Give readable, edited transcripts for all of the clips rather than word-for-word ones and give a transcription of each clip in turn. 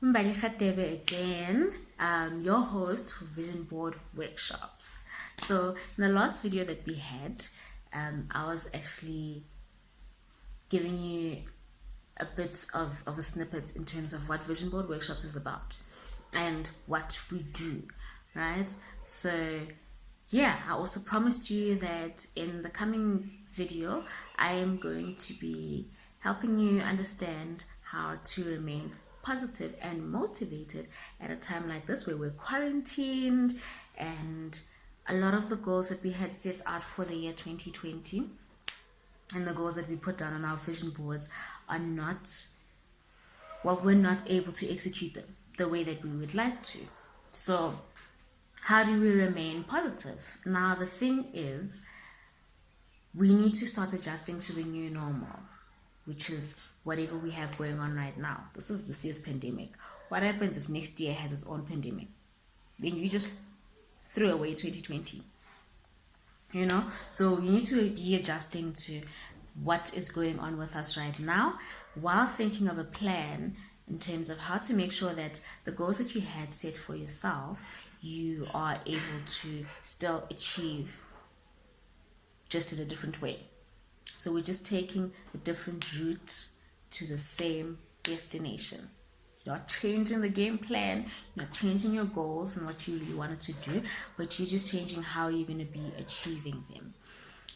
Mbali Khatebe again, your host for Vision Board Workshops. So in the last video that we had, I was actually giving you a bit of a snippet in terms of what Vision Board Workshops is about and what we do, right? So yeah, I also promised you that in the coming video, I am going to be helping you understand how to remain positive and motivated at a time like this where we're quarantined and a lot of the goals that we had set out for the year 2020 and the goals that we put down on our vision boards are not, well, we're not able to execute them the way that we would like to. So how do we remain positive? Now, the thing is, we need to start adjusting to the new normal, which is whatever we have going on right now. This is this year's pandemic. What happens if next year has its own pandemic? Then you just throw away 2020. You know? So you need to be adjusting to what is going on with us right now while thinking of a plan in terms of how to make sure that the goals that you had set for yourself, you are able to still achieve just in a different way. So we're just taking a different route to the same destination. You're not changing the game plan, you're not changing your goals and what you really wanted to do, but you're just changing how you're going to be achieving them.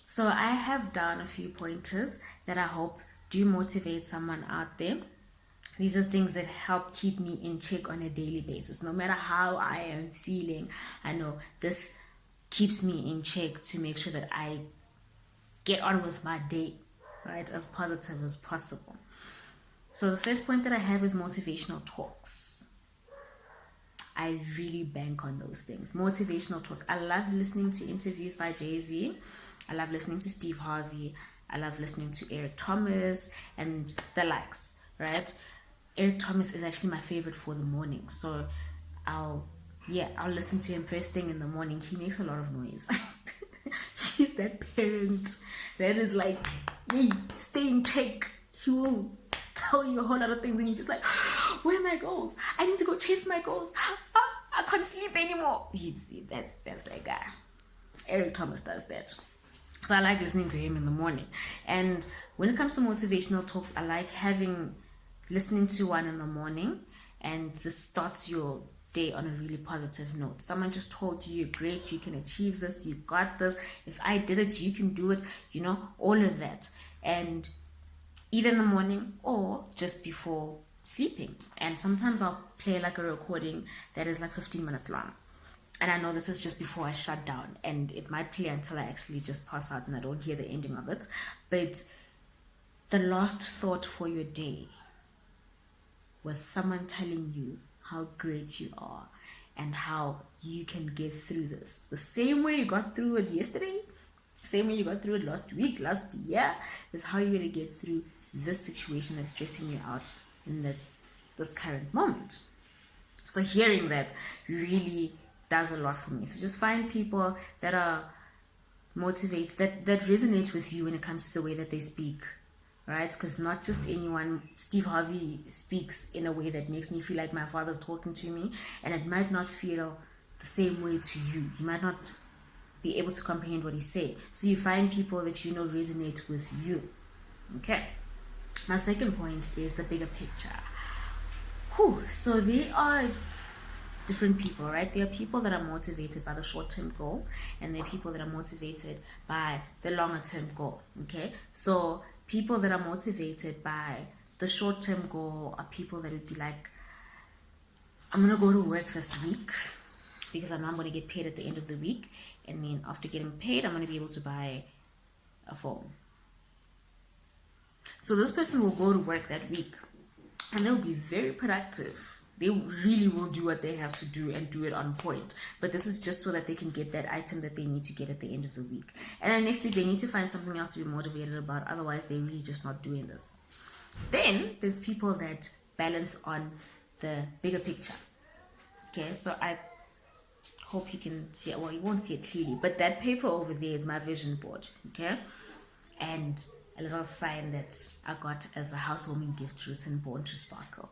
So I have done a few pointers that I hope do motivate someone out there. These are things that help keep me in check on a daily basis. No matter how I am feeling, I know this keeps me in check to make sure that I get on with my day, right, as positive as possible. So the first point that I have is motivational talks. I really bank on those things. Motivational talks. I love listening to interviews by Jay-Z. I love listening to Steve Harvey. I love listening to Eric Thomas and the likes, right? Eric Thomas is actually my favorite for the morning. So I'll listen to him first thing in the morning. He makes a lot of noise. He's that parent that is like, hey, stay in check. He will tell you a whole lot of things and you're just like, where are my goals? I need to go chase my goals. I can't sleep anymore. That's that guy. Eric Thomas does that. So I like listening to him in the morning. And when it comes to motivational talks, I like listening to one in the morning, and this starts your day on a really positive note. Someone just told you, you're great, you can achieve this, you got this. If I did it, you can do it. You know, all of that. And either in the morning or just before sleeping. And sometimes I'll play like a recording that is like 15 minutes long. And I know this is just before I shut down, and it might play until I actually just pass out and I don't hear the ending of it. But the last thought for your day was someone telling you how great you are and how you can get through this. The same way you got through it yesterday, same way you got through it last week, last year, is how you're going to get through this situation that's stressing you out in this current moment. So hearing that really does a lot for me. So just find people that are motivates, that resonate with you when it comes to the way that they speak, right? Because not just anyone. Steve Harvey speaks in a way that makes me feel like my father's talking to me, and it might not feel the same way to you. You might not be able to comprehend what he's saying. So you find people that you know resonate with you. Okay. My second point is the bigger picture. So they are different people, right? There are people that are motivated by the short-term goal, and there are people that are motivated by the longer-term goal. Okay, so people that are motivated by the short-term goal are people that would be like, I'm gonna go to work this week because I know I'm gonna get paid at the end of the week, and then after getting paid, I'm gonna be able to buy a phone. So this person will go to work that week and they'll be very productive. They really will do what they have to do and do it on point. But this is just so that they can get that item that they need to get at the end of the week. And then next week, they need to find something else to be motivated about. Otherwise, they're really just not doing this. Then there's people that balance on the bigger picture. Okay, so I hope you can see it. Well, you won't see it clearly. But that paper over there is my vision board. Okay? And a little sign that I got as a housewarming gift written, Born to Sparkle.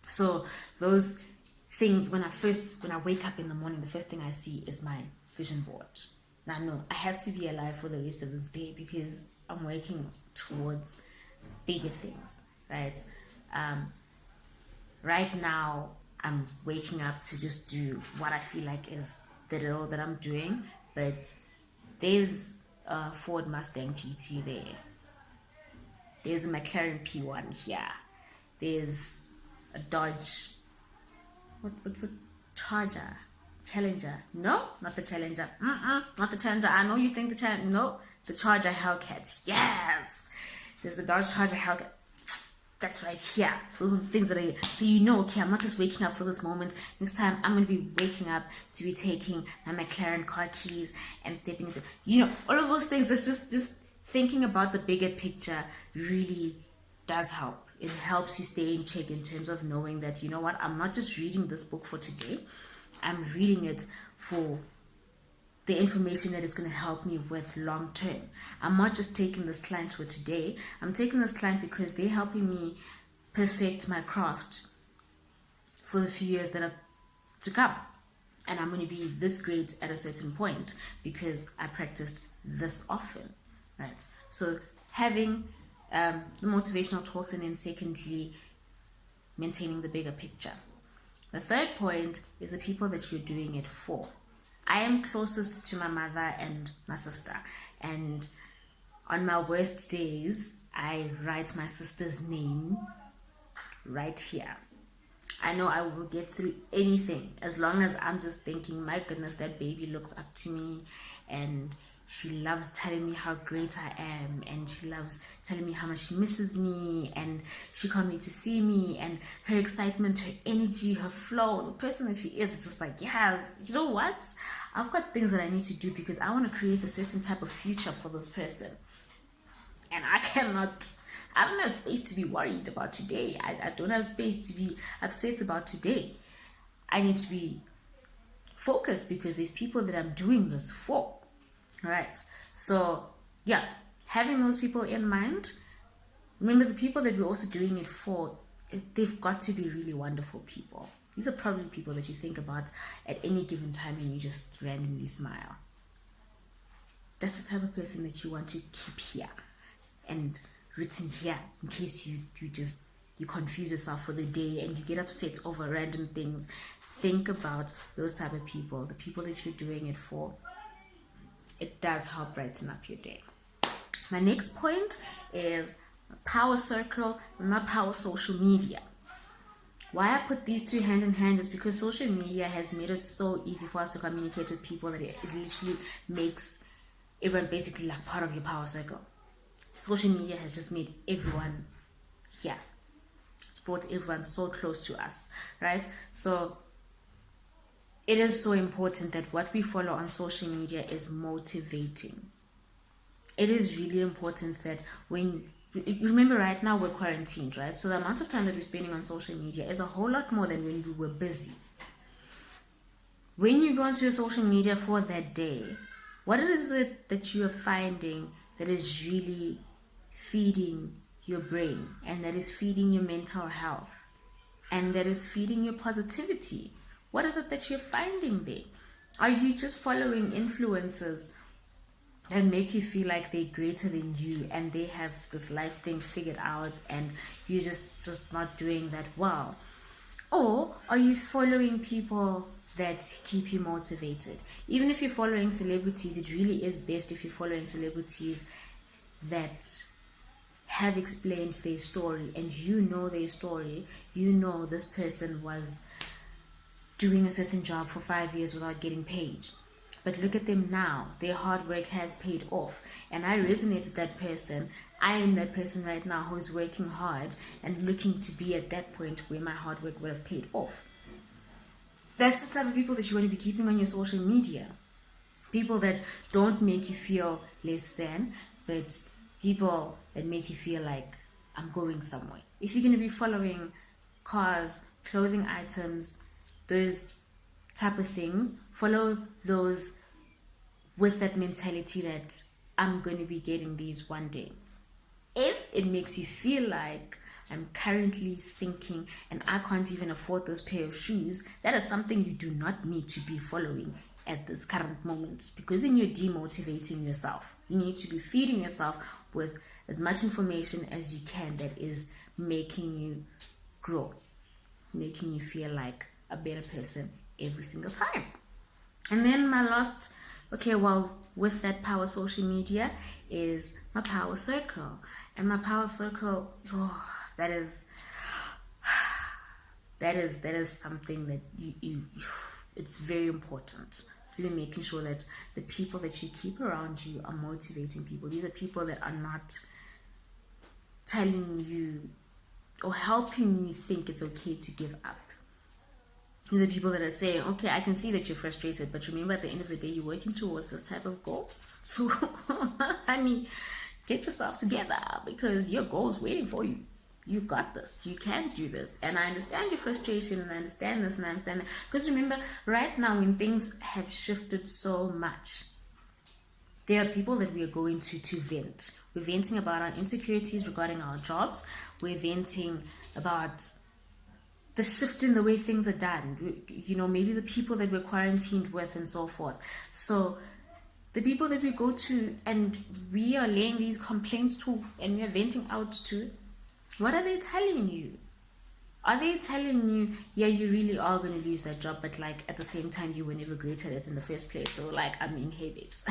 So those things, when I wake up in the morning, the first thing I see is my vision board. Now, no, I have to be alive for the rest of this day because I'm working towards bigger things, right? Right now, I'm waking up to just do what I feel like is the little that I'm doing, but there's a Ford Mustang GT there. There's a McLaren P1 here. There's a Dodge. What Charger? Challenger? No, not the Challenger. Not the Challenger. I know you think the Challenger. No, the Charger Hellcat. Yes, there's the Dodge Charger Hellcat. That's right here. Those are the things that so you know, okay, I'm not just waking up for this moment. Next time I'm going to be waking up to be taking my McLaren car keys and stepping into, all of those things. It's just thinking about the bigger picture really does help. It helps you stay in check in terms of knowing that, you know what, I'm not just reading this book for today. I'm reading it for the information that is going to help me with long term. I'm not just taking this client for today. I'm taking this client because they're helping me perfect my craft for the few years that are to come. And I'm going to be this great at a certain point because I practiced this often, right? So having the motivational talks, and then secondly, maintaining the bigger picture. The third point is the people that you're doing it for. I am closest to my mother and my sister, and on my worst days, I write my sister's name right here. I know I will get through anything as long as I'm just thinking, my goodness, that baby looks up to me, and she loves telling me how great I am, and she loves telling me how much she misses me, and she can't wait to see me, and her excitement, her energy, her flow, the person that she is just like, yes, you know what? I've got things that I need to do because I want to create a certain type of future for this person. And I don't have space to be worried about today. I don't have space to be upset about today. I need to be focused because there's people that I'm doing this for. Right. So, yeah, having those people in mind. Remember, the people that we're also doing it for, they've got to be really wonderful people. These are probably people that you think about at any given time and you just randomly smile. That's the type of person that you want to keep here and written here in case you confuse yourself for the day and you get upset over random things. Think about those type of people, the people that you're doing it for. It does help brighten up your day. My next point is power circle, not power social media. Why I put these two hand in hand is because social media has made it so easy for us to communicate with people that it literally makes everyone basically like part of your power circle. Social media has just made everyone here. It's brought everyone so close to us, right? So it is so important that what we follow on social media is motivating. It is really important that when you remember right now we're quarantined, right? So the amount of time that we're spending on social media is a whole lot more than when we were busy. When you go onto your social media for that day, what is it that you are finding that is really feeding your brain and that is feeding your mental health and that is feeding your positivity? What is it that you're finding there? Are you just following influencers that make you feel like they're greater than you and they have this life thing figured out and you're just not doing that well? Or are you following people that keep you motivated? Even if you're following celebrities, it really is best if you're following celebrities that have explained their story and you know their story. You know this person was doing a certain job for 5 years without getting paid, but look at them now. Their hard work has paid off, and I resonate with that person. I am that person right now who's working hard and looking to be at that point where my hard work would have paid off. That's the type of people that you want to be keeping on your social media. People that don't make you feel less than, but people that make you feel like I'm going somewhere. If you're going to be following cars, clothing items, those type of things, follow those with that mentality that I'm going to be getting these one day. If it makes you feel like I'm currently sinking and I can't even afford this pair of shoes, that is something you do not need to be following at this current moment, because then you're demotivating yourself. You need to be feeding yourself with as much information as you can that is making you grow, making you feel like a better person every single time. And then my last, with that power social media is my power circle. And my power circle, that is something that you it's very important to be making sure that the people that you keep around you are motivating people. These are people that are not telling you or helping you think it's okay to give up. These are people that are saying, okay, I can see that you're frustrated, but remember, at the end of the day, you're working towards this type of goal. So, honey, get yourself together, because your goal is waiting for you. You got this. You can do this. And I understand your frustration, and I understand this, and I understand that. Because remember, right now, when things have shifted so much, there are people that we are going to vent. We're venting about our insecurities regarding our jobs. We're venting about the shift in the way things are done. Maybe the people that we're quarantined with and so forth. So the people that we go to and we are laying these complaints to and we are venting out to, what are they telling you? Are they telling you, yeah, you really are going to lose that job, but like at the same time you were never great at it in the first place? So like, hey babes,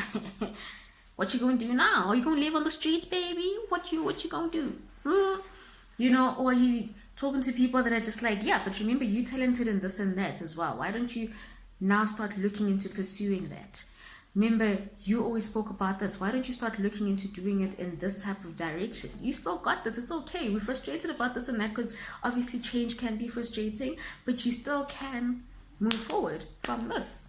what you going to do now? Are you going to live on the streets, baby? What you going to do? Or are you talking to people that are just like, yeah, but remember, you're talented in this and that as well. Why don't you now start looking into pursuing that? Remember, you always spoke about this. Why don't you start looking into doing it in this type of direction? You still got this. It's okay. We're frustrated about this and that because obviously change can be frustrating, but you still can move forward from this.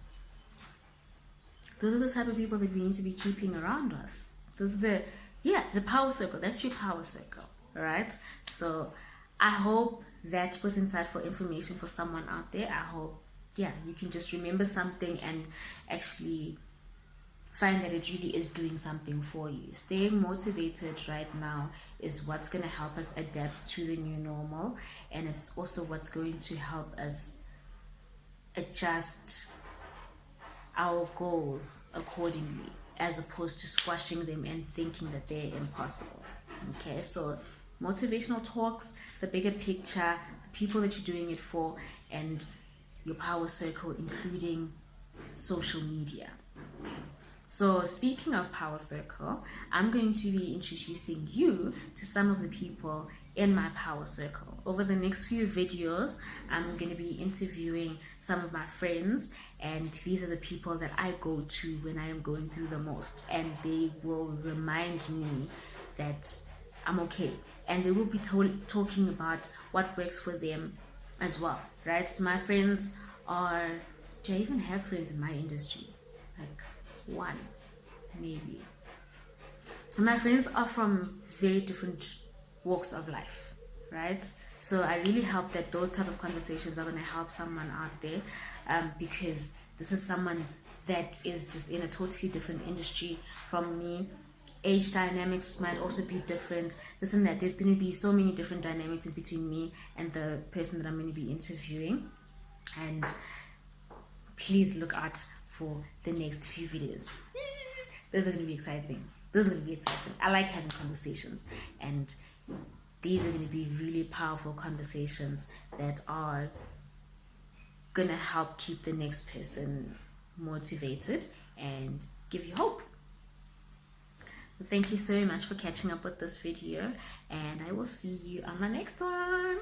Those are the type of people that we need to be keeping around us. Those are the power circle. That's your power circle. All right? So I hope that was insightful information for someone out there. I hope, you can just remember something and actually find that it really is doing something for you. Staying motivated right now is what's going to help us adapt to the new normal, and it's also what's going to help us adjust our goals accordingly, as opposed to squashing them and thinking that they're impossible. Okay, so motivational talks, the bigger picture, the people that you're doing it for, and your power circle, including social media. So speaking of power circle, I'm going to be introducing you to some of the people in my power circle. Over the next few videos, I'm going to be interviewing some of my friends, and these are the people that I go to when I am going through the most, and they will remind me that I'm okay, and they will be talking about what works for them as well, right? So my friends are, do I even have friends in my industry? Like one, maybe. And my friends are from very different walks of life, right? So I really hope that those type of conversations are going to help someone out there, because this is someone that is just in a totally different industry from me. Age dynamics might also be different, this and that. There's going to be so many different dynamics in between me and the person that I'm going to be interviewing, and please look out for the next few videos. Those are going to be exciting. I like having conversations, and these are going to be really powerful conversations that are going to help keep the next person motivated and give you hope. Thank you so much for catching up with this video, and I will see you on my next one.